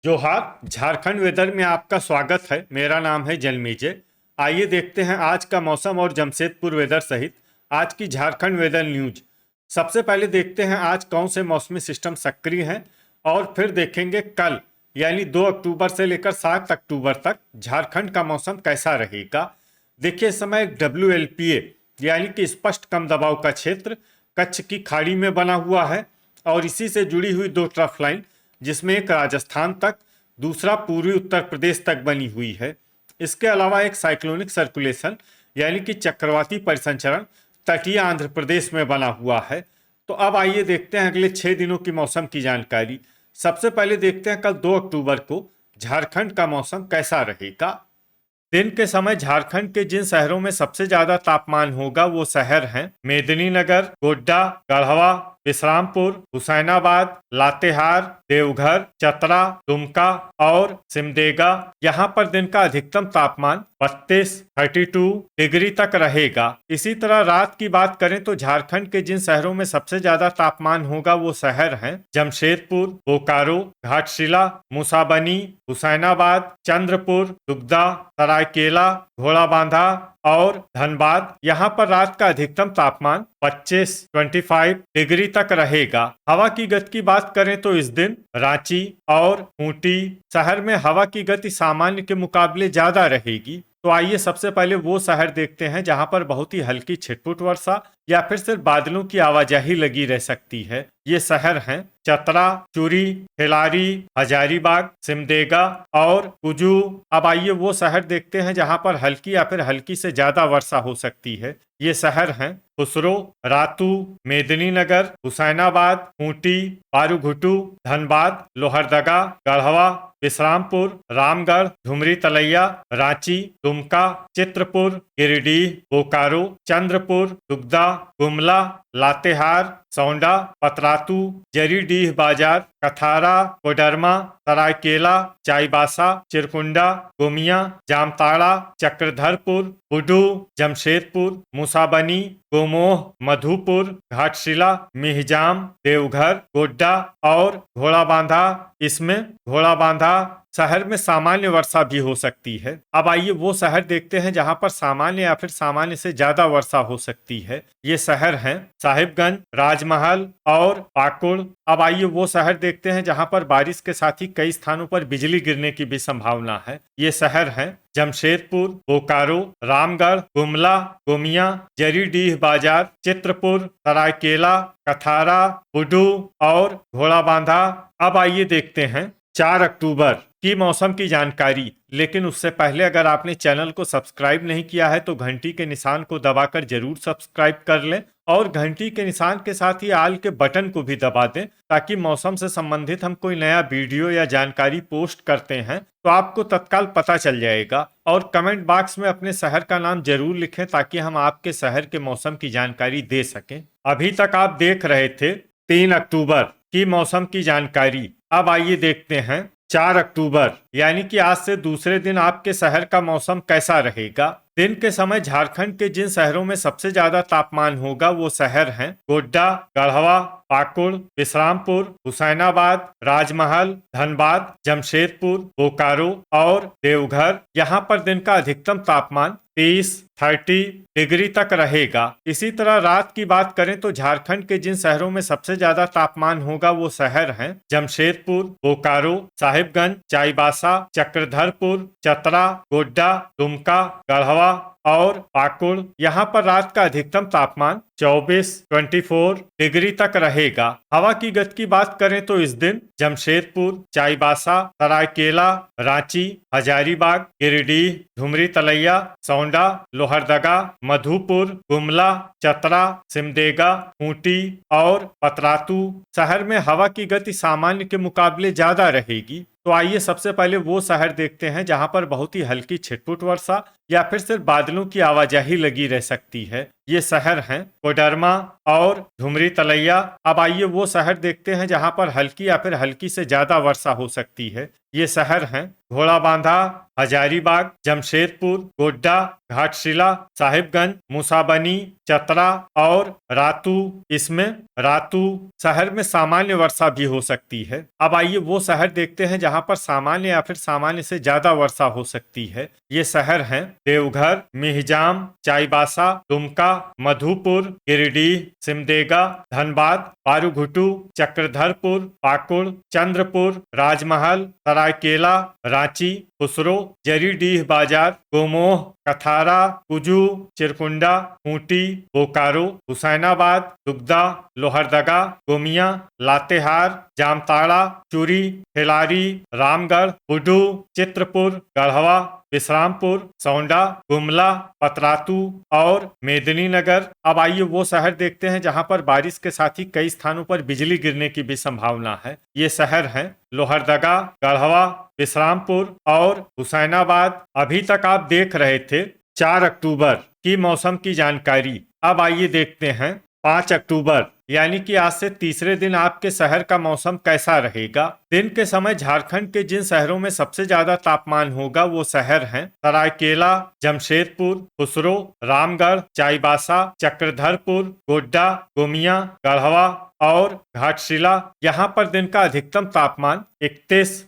जोहार झारखंड वेदर में आपका स्वागत है। मेरा नाम है जन्मेजय। आइए देखते हैं आज का मौसम और जमशेदपुर वेदर सहित आज की झारखंड वेदर न्यूज। सबसे पहले देखते हैं आज कौन से मौसमी सिस्टम सक्रिय हैं और फिर देखेंगे कल यानी 2 अक्टूबर से लेकर 7 अक्टूबर तक झारखंड का मौसम कैसा रहेगा। देखिए, इस समय एक WLPA यानी कि स्पष्ट कम दबाव का क्षेत्र कच्छ की खाड़ी में बना हुआ है और इसी से जुड़ी हुई 2 ट्रफ लाइन, जिसमें एक राजस्थान तक, दूसरा पूर्वी उत्तर प्रदेश तक बनी हुई है। इसके अलावा एक साइक्लोनिक सर्कुलेशन यानी कि चक्रवाती परिसंचरण तटीय आंध्र प्रदेश में बना हुआ है। तो अब आइए देखते हैं अगले 6 दिनों की मौसम की जानकारी। सबसे पहले देखते हैं कल 2 अक्टूबर को झारखंड का मौसम कैसा रहेगा। दिन के समय झारखंड के जिन शहरों में सबसे ज्यादा तापमान होगा वो शहर हैं मेदिनीनगर, गोड्डा, गढ़वा, विश्रामपुर, हुसैनाबाद, लातेहार, देवघर, चतरा, दुमका और सिमडेगा। यहाँ पर दिन का अधिकतम तापमान 32 डिग्री तक रहेगा। इसी तरह रात की बात करें तो झारखंड के जिन शहरों में सबसे ज्यादा तापमान होगा वो शहर हैं जमशेदपुर, बोकारो, घाटशिला, मूसाबनी, हुसैनाबाद, चंद्रपुर, दुगदा, सरायकेला, घोड़ाबांधा और धनबाद। यहाँ पर रात का अधिकतम तापमान 25 डिग्री तक रहेगा। हवा की गति की बात करें तो इस दिन रांची और खूंटी शहर में हवा की गति सामान्य के मुकाबले ज्यादा रहेगी। तो आइए सबसे पहले वो शहर देखते हैं जहां पर बहुत ही हल्की छिटपुट वर्षा या फिर सिर्फ बादलों की आवाजाही लगी रह सकती है। ये शहर हैं चतरा, चुरी, खिलारी, हजारीबाग, सिमडेगा और कुजू। अब आइए वो शहर देखते हैं जहां पर हल्की या फिर हल्की से ज्यादा वर्षा हो सकती है। ये शहर हैं खुसरो, रातू, मेदिनीनगर, हुसैनाबाद, खूंटी, पारूघुटू, धनबाद, लोहरदगा, गढ़वा, विश्रामपुर, रामगढ़, झुमरी तलैया, रांची, दुमका, चित्रपुर, गिरिडीह, बोकारो, चंद्रपुर, दुगदा, गुमला, लातेहार, सौंडा, पतरातू, जरीडीह बाजार, कथारा, कोडरमा, सरायकेला, चाईबासा, चिरकुंडा, गोमिया, जामताड़ा, चक्रधरपुर, बुडू, जमशेदपुर, मूसाबनी, गोमोह, मधुपुर, घाटशिला, मिहिजाम, देवघर, गोड्डा और घोड़ाबांधा। इसमें घोड़ाबांधा शहर में सामान्य वर्षा भी हो सकती है। अब आइए वो शहर देखते हैं जहां पर सामान्य या फिर सामान्य से ज्यादा वर्षा हो सकती है। ये शहर हैं साहिबगंज, राजमहल और पाकुड़। अब आइए वो शहर देखते हैं जहां पर बारिश के साथ ही कई स्थानों पर बिजली गिरने की भी संभावना है। ये शहर हैं जमशेदपुर, बोकारो, रामगढ़, गुमला, गोमिया, जरीडीह बाजार, चित्रपुर, सरायकेला, कथारा, बुडू और घोड़ाबांधा। अब आइए देखते हैं 4 अक्टूबर की मौसम की जानकारी। लेकिन उससे पहले अगर आपने चैनल को सब्सक्राइब नहीं किया है तो घंटी के निशान को दबाकर जरूर सब्सक्राइब कर लें और घंटी के निशान के साथ ही आल के बटन को भी दबा दें, ताकि मौसम से संबंधित हम कोई नया वीडियो या जानकारी पोस्ट करते हैं तो आपको तत्काल पता चल जाएगा। और कमेंट बॉक्स में अपने शहर का नाम जरूर लिखें ताकि हम आपके शहर के मौसम की जानकारी दे सकें। अभी तक आप देख रहे थे 3 अक्टूबर की मौसम की जानकारी। अब आइए देखते हैं 4 अक्टूबर यानी कि आज से दूसरे दिन आपके शहर का मौसम कैसा रहेगा। दिन के समय झारखंड के जिन शहरों में सबसे ज्यादा तापमान होगा वो शहर हैं गोड्डा, गढ़वा, पाकुड़, विश्रामपुर, हुसैनाबाद, राजमहल, धनबाद, जमशेदपुर, बोकारो और देवघर। यहाँ पर दिन का अधिकतम तापमान 30 डिग्री तक रहेगा। इसी तरह रात की बात करें तो झारखंड के जिन शहरों में सबसे ज्यादा तापमान होगा वो शहर हैं जमशेदपुर, बोकारो, साहिबगंज, चाईबासा, चक्रधरपुर, चतरा, गोड्डा, दुमका, गढ़वा और पाकुड़। यहाँ पर रात का अधिकतम तापमान 24 डिग्री तक रहेगा। हवा की गति की बात करें तो इस दिन जमशेदपुर, चाईबासा, सरायकेला, रांची, हजारीबाग, गिरिडीह, झुमरी तलैया, सौंडा, लोहरदगा, मधुपुर, गुमला, चतरा, सिमडेगा, खूंटी और पतरातू शहर में हवा की गति सामान्य के मुकाबले ज्यादा रहेगी। तो आइए सबसे पहले वो शहर देखते हैं जहां पर बहुत ही हल्की छिटपुट वर्षा या फिर सिर्फ बादलों की आवाजाही लगी रह सकती है। ये शहर हैं कोडरमा और धुमरी तलैया। अब आइए वो शहर देखते हैं जहां पर हल्की या फिर हल्की से ज्यादा वर्षा हो सकती है। ये शहर हैं घोड़ाबांधा, हजारीबाग, जमशेदपुर, गोड्डा, घाटशिला, साहिबगंज, मूसाबनी, चतरा और रातू। इसमें रातू शहर में सामान्य वर्षा भी हो सकती है। अब आइए वो शहर देखते हैं जहां पर सामान्य या फिर सामान्य से ज्यादा वर्षा हो सकती है। ये शहर हैं देवघर, मिहिजाम, चाईबासा, दुमका, मधुपुर, गिरिडीह, सिमडेगा, धनबाद, पारूघुटू, चक्रधरपुर, पाकुड़, चंद्रपुर, राजमहल, सरायकेला, रांची, खुसरो, जरीडीह बाजार, गोमोह, कथारा, कुजू, चिरकुंडा, खूंटी, बोकारो, हुसैनाबाद, दुगदा, लोहरदगा, गोमिया, लातेहार, जामताड़ा, चूरी, खिलारी, रामगढ़, बुडू, चित्रपुर, गढ़वा, विश्रामपुर, सौंडा, गुमला, पतरातू और मेदिनीनगर। अब आइए वो शहर देखते हैं जहां पर बारिश के साथ ही कई स्थानों पर बिजली गिरने की भी संभावना है। ये शहर हैं लोहरदगा, गढ़वा, विश्रामपुर और हुसैनाबाद। अभी तक आप देख रहे थे 4 अक्टूबर की मौसम की जानकारी। अब आइए देखते हैं 5 अक्टूबर यानी कि आज से तीसरे दिन आपके शहर का मौसम कैसा रहेगा। दिन के समय झारखंड के जिन शहरों में सबसे ज्यादा तापमान होगा वो शहर हैं सरायकेला, जमशेदपुर, खुसरो, रामगढ़, चाईबासा, चक्रधरपुर, गोड्डा, गोमिया, गढ़वा और घाटशिला। यहाँ पर दिन का अधिकतम तापमान 31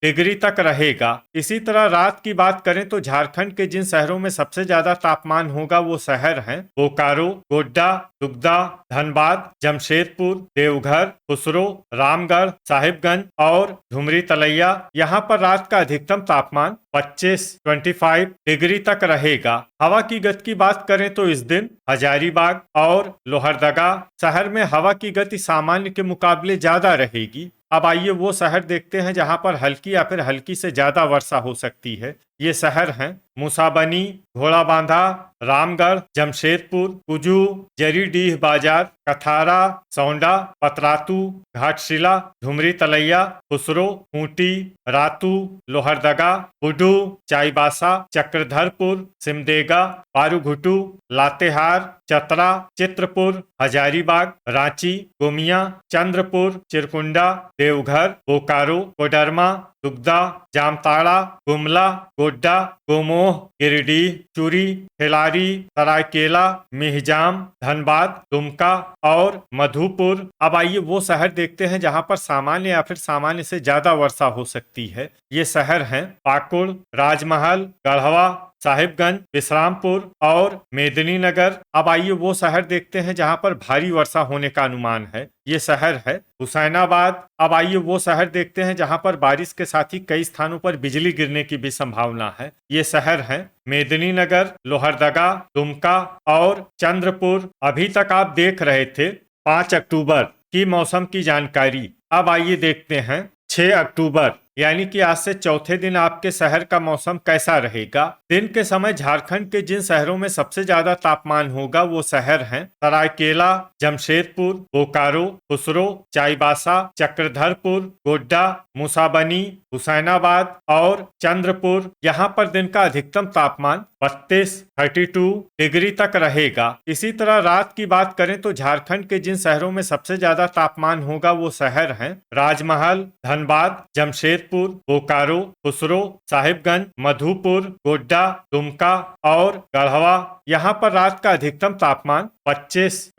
डिग्री तक रहेगा। इसी तरह रात की बात करें तो झारखंड के जिन शहरों में सबसे ज्यादा तापमान होगा वो शहर हैं बोकारो, गोड्डा, दुगदा, धनबाद, जमशेदपुर, देवघर, खुसरो, रामगढ़, साहिबगंज और धुमरी तलैया। यहाँ पर रात का अधिकतम तापमान 25 डिग्री तक रहेगा। हवा की गति की बात करें तो इस दिन हजारीबाग और लोहरदगा शहर में हवा की गति सामान्य के मुकाबले ज्यादा रहेगी। अब आइए वो शहर देखते हैं जहां पर हल्की या फिर हल्की से ज्यादा वर्षा हो सकती है। ये शहर हैं मूसाबनी, घोड़ाबांधा, रामगढ़, जमशेदपुर, कुजू, जरीडीह बाजार, कथारा, सौंडा, पतरातू, घाटशिला, धुमरी तलैया, खुसरो, खूंटी, रातू, लोहरदगा, बुडू, चाईबासा, चक्रधरपुर, सिमडेगा, पारूघुटू, लातेहार, चतरा, चित्रपुर, हजारीबाग, रांची, गोमिया, चंद्रपुर, चिरकुंडा, देवघर, बोकारो, कोडरमा, दुगदा, जामताड़ा, गुमला, गोड्डा, गोमोह, गिरिडीह, चूरी, खिलारी, सरायकेला, मिहिजाम, धनबाद, दुमका और मधुपुर। अब आइए वो शहर देखते हैं जहां पर सामान्य या फिर सामान्य से ज्यादा वर्षा हो सकती है। ये शहर हैं पाकुड़, राजमहल, गढ़वा, साहिबगंज, विश्रामपुर और मेदिनीनगर। अब आइए वो शहर देखते हैं जहां पर भारी वर्षा होने का अनुमान है। ये शहर है हुसैनाबाद। अब आइए वो शहर देखते हैं जहां पर बारिश के साथ ही कई स्थानों पर बिजली गिरने की भी संभावना है। ये शहर हैं मेदिनीनगर, लोहरदगा, दुमका और चंद्रपुर। अभी तक आप देख रहे थे 5 अक्टूबर की मौसम की जानकारी। अब आइए देखते हैं 6 अक्टूबर यानी कि आज से चौथे दिन आपके शहर का मौसम कैसा रहेगा। दिन के समय झारखंड के जिन शहरों में सबसे ज्यादा तापमान होगा वो शहर हैं सरायकेला, जमशेदपुर, बोकारो, खुसरो, चाईबासा, चक्रधरपुर, गोड्डा, मूसाबनी, हुसैनाबाद और चंद्रपुर। यहाँ पर दिन का अधिकतम तापमान 32 डिग्री तक रहेगा। इसी तरह रात की बात करें तो झारखंड के जिन शहरों में सबसे ज्यादा तापमान होगा वो शहर हैं राजमहल, धनबाद, जमशेदपुर, बोकारो, खुसरो, साहिबगंज, मधुपुर, गोड्डा, दुमका और गढ़वा। यहाँ पर रात का अधिकतम तापमान 25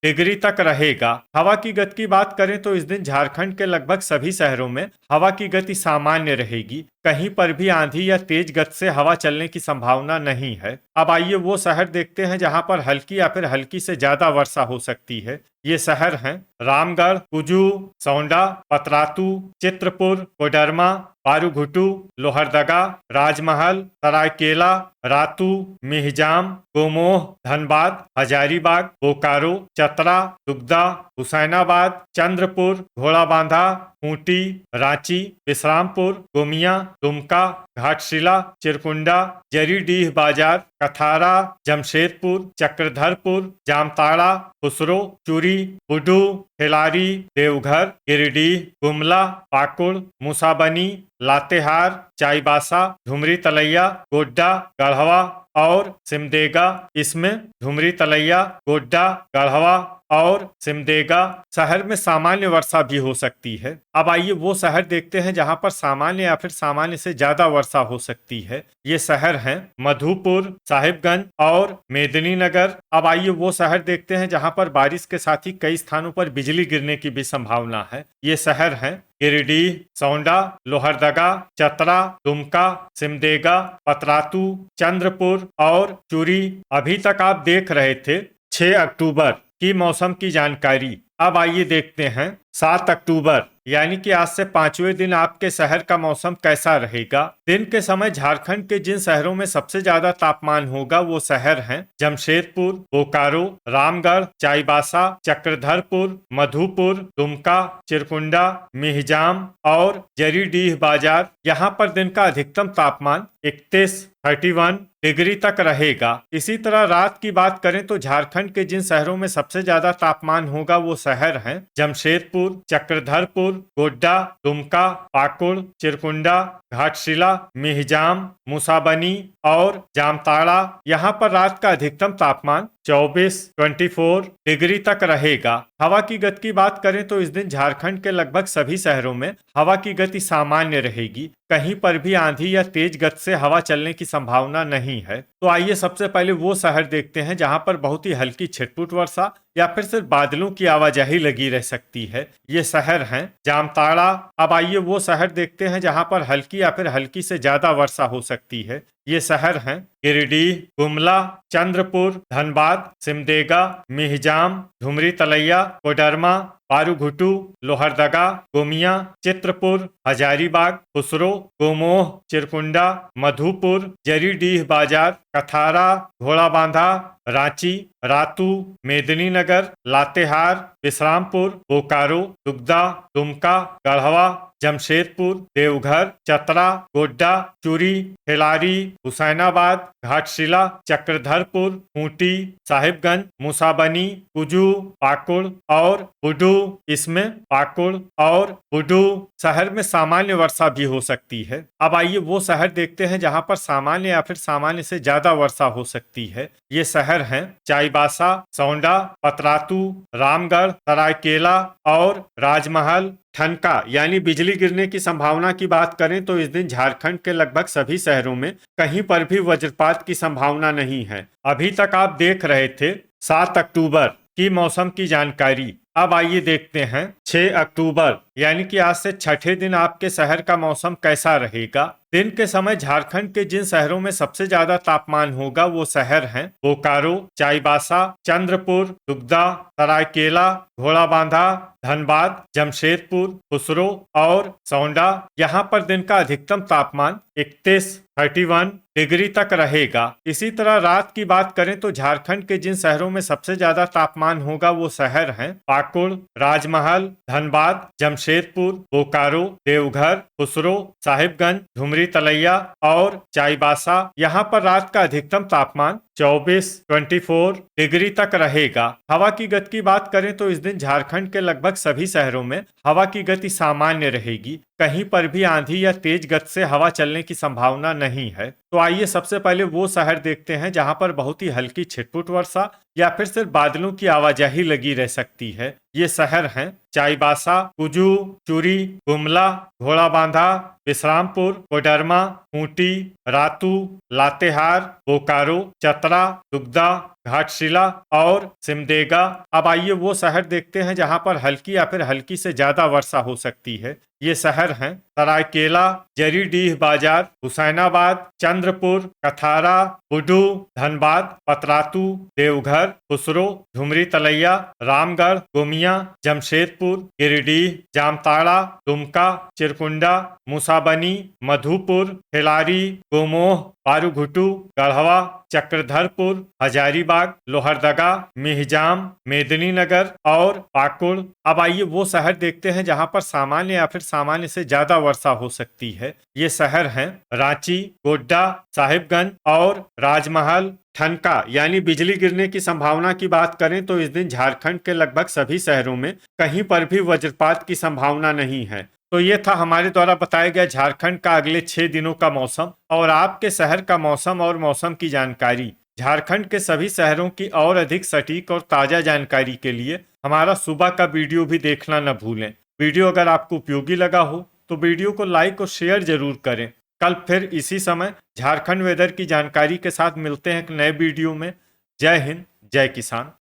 डिग्री तक रहेगा। हवा की गति की बात करें तो इस दिन झारखंड के लगभग सभी शहरों में हवा की गति सामान्य रहेगी। कहीं पर भी आंधी या तेज गति से हवा चलने की संभावना नहीं है। अब आइए वो शहर देखते हैं जहां पर हल्की या फिर हल्की से ज्यादा वर्षा हो सकती है। ये शहर हैं रामगढ़, कुजू, सौंडा, पतरातू, चित्रपुर, कोडरमा, पारूघुटू, लोहरदगा, राजमहल, सरायकेला, रातू, मिहिजाम, गोमोह, धनबाद, हजारीबाग, बोकारो, चतरा, दुगदा, हुसैनाबाद, चंद्रपुर, घोड़ाबांधा, खूंटी, रांची, विश्रामपुर, गोमिया, दुमका, घाटशिला, चिरकुंडा, जरीडीह बाजार, कथारा, जमशेदपुर, चक्रधरपुर, जामताड़ा, खुसरो, चूरी, बुडू, खिलारी, देवघर, गिरिडीह, गुमला, पाकुड़, मूसाबनी, लातेहार, चाईबासा, धुमरी तलैया, गोड्डा, गढ़वा और सिमडेगा। इसमें धुमरी तलैया, गोड्डा, गढ़वा और सिमडेगा शहर में सामान्य वर्षा भी हो सकती है। अब आइए वो शहर देखते हैं जहां पर सामान्य या फिर सामान्य से ज्यादा वर्षा हो सकती है। ये शहर हैं मधुपुर, साहिबगंज और मेदिनीनगर। अब आइए वो शहर देखते हैं जहां पर बारिश के साथ ही कई स्थानों पर बिजली गिरने की भी संभावना है। ये शहर हैं गिरिडीह, सौंडा, लोहरदगा, चतरा, दुमका, सिमडेगा, पतरातू, चंद्रपुर और चूरी। अभी तक आप देख रहे थे 6 अक्टूबर की मौसम की जानकारी। अब आइए देखते हैं 7 अक्टूबर यानी कि आज से 5वें दिन आपके शहर का मौसम कैसा रहेगा। दिन के समय झारखंड के जिन शहरों में सबसे ज्यादा तापमान होगा वो शहर हैं जमशेदपुर, बोकारो, रामगढ़, चाईबासा, चक्रधरपुर, मधुपुर, दुमका, चिरकुंडा, मिहिजाम और जरीडीह बाजार। यहाँ पर दिन का अधिकतम तापमान 31 डिग्री तक रहेगा। इसी तरह रात की बात करें तो झारखंड के जिन शहरों में सबसे ज्यादा तापमान होगा वो शहर हैं जमशेदपुर, चक्रधरपुर, गोड्डा, दुमका, पाकुड़, चिरकुंडा, घाटशिला, मिहिजाम, मुसाबनी और जामताड़ा। यहाँ पर रात का अधिकतम तापमान 24 डिग्री तक रहेगा। हवा की गति की बात करें तो इस दिन झारखंड के लगभग सभी शहरों में हवा की गति सामान्य रहेगी। कहीं पर भी आंधी या तेज गति से हवा चलने की संभावना नहीं है। तो आइए सबसे पहले वो शहर देखते हैं जहां पर बहुत ही हल्की छिटपुट वर्षा या फिर सिर्फ बादलों की आवाजाही लगी रह सकती है। ये शहर हैं जामताड़ा। अब आइए वो शहर देखते हैं जहां पर हल्की या फिर हल्की से ज्यादा वर्षा हो सकती है। ये शहर हैं गिरिडीह, गुमला, चंद्रपुर, धनबाद, सिमडेगा, मिहिजाम, धुमरी तलैया, कोडरमा, पारूघुटू, लोहरदगा, गोमिया, चित्रपुर, हजारीबाग, खुसरो, गोमोह, चिरकुंडा, मधुपुर, जरीडीह बाजार, कथारा, घोड़ाबांधा, रांची, रातू, मेदिनीनगर, लातेहार, विश्रामपुर, बोकारो, दुगदा, दुमका, गढ़वा, जमशेदपुर, देवघर, चतरा, गोड्डा, चूरी, खिलारी, हुसैनाबाद, घाटशिला, चक्रधरपुर, खूंटी, साहिबगंज, मुसाबनी, कुजू, पाकुड़ और बुडू। इसमें पाकुड़ और बुडू शहर में सामान्य वर्षा भी हो सकती है। अब आइए वो शहर देखते हैं जहां पर सामान्य या फिर सामान्य से ज्यादा वर्षा हो सकती है। ये शहर हैं चाईबासा, सौंडा, पतरातू, रामगढ़, सरायकेला और राजमहल। ठनका यानी बिजली गिरने की संभावना की बात करें तो इस दिन झारखंड के लगभग सभी शहरों में कहीं पर भी वज्रपात की संभावना नहीं है। अभी तक आप देख रहे थे 7 अक्टूबर की मौसम की जानकारी। अब आइए देखते हैं 6 अक्टूबर यानी कि आज से छठे दिन आपके शहर का मौसम कैसा रहेगा। दिन के समय झारखंड के जिन शहरों में सबसे ज्यादा तापमान होगा वो शहर हैं बोकारो, चाईबासा, चंद्रपुर, दुगदा, सरायकेला, घोड़ाबांधा, धनबाद, जमशेदपुर, खुसरो और सौंडा। यहाँ पर दिन का अधिकतम तापमान 31 डिग्री तक रहेगा। इसी तरह रात की बात करें तो झारखंड के जिन शहरों में सबसे ज्यादा तापमान होगा वो शहर हैं पाकुड़, राजमहल, धनबाद, जमशेदपुर, बोकारो, देवघर, खुसरो, साहिबगंज, धुमरी तलैया और चाईबासा। यहाँ पर रात का अधिकतम तापमान 24 डिग्री तक रहेगा। हवा की गति की बात करें तो इस दिन झारखंड के लगभग सभी शहरों में हवा की गति सामान्य रहेगी। कहीं पर भी आंधी या तेज गति से हवा चलने की संभावना नहीं है। तो आइए सबसे पहले वो शहर देखते हैं जहां पर बहुत ही हल्की छिटपुट वर्षा या फिर सिर्फ बादलों की आवाजाही लगी रह सकती है। ये शहर हैं चाईबासा, कुजू, चूरी, गुमला, घोड़ाबांधा, विश्रामपुर, कोडरमा, खूंटी, रातू, लातेहार, बोकारो, चतरा, दुगदा, घाटशिला और सिमडेगा। अब आइए वो शहर देखते हैं जहां पर हल्की या फिर हल्की से ज्यादा वर्षा हो सकती है। ये शहर हैं सरायकेला, जरीडीह बाजार, हुसैनाबाद, चंद्रपुर, कथारा, बुडू, धनबाद, पतरातू, देवघर, खुसरो, धुमरी तलैया, रामगढ़, गोमिया, जमशेदपुर, गिरिडीह, जामताड़ा, दुमका, चिरकुंडा, मुसाबनी, मधुपुर, खिलारी, गोमोह, पारूघुटू, गढ़वा, चक्रधरपुर, हजारीबाग, लोहरदगा, मिहिजाम, मेदिनीनगर और पाकुड़। अब आइए वो शहर देखते हैं जहां पर सामान्य या फिर सामान्य से ज्यादा वर्षा हो सकती है। ये शहर हैं रांची, गोड्डा, साहिबगंज और राजमहल। ठनका यानी बिजली गिरने की संभावना की बात करें तो इस दिन झारखंड के लगभग सभी शहरों में कहीं पर भी वज्रपात की संभावना नहीं है। तो ये था हमारे द्वारा बताया गया झारखंड का अगले 6 दिनों का मौसम और आपके शहर का मौसम और मौसम की जानकारी। झारखंड के सभी शहरों की और अधिक सटीक और ताज़ा जानकारी के लिए हमारा सुबह का वीडियो भी देखना न भूलें। वीडियो अगर आपको उपयोगी लगा हो तो वीडियो को लाइक और शेयर जरूर करें। कल फिर इसी समय झारखंड वेदर की जानकारी के साथ मिलते हैं एक नए वीडियो में। जय हिंद, जय किसान।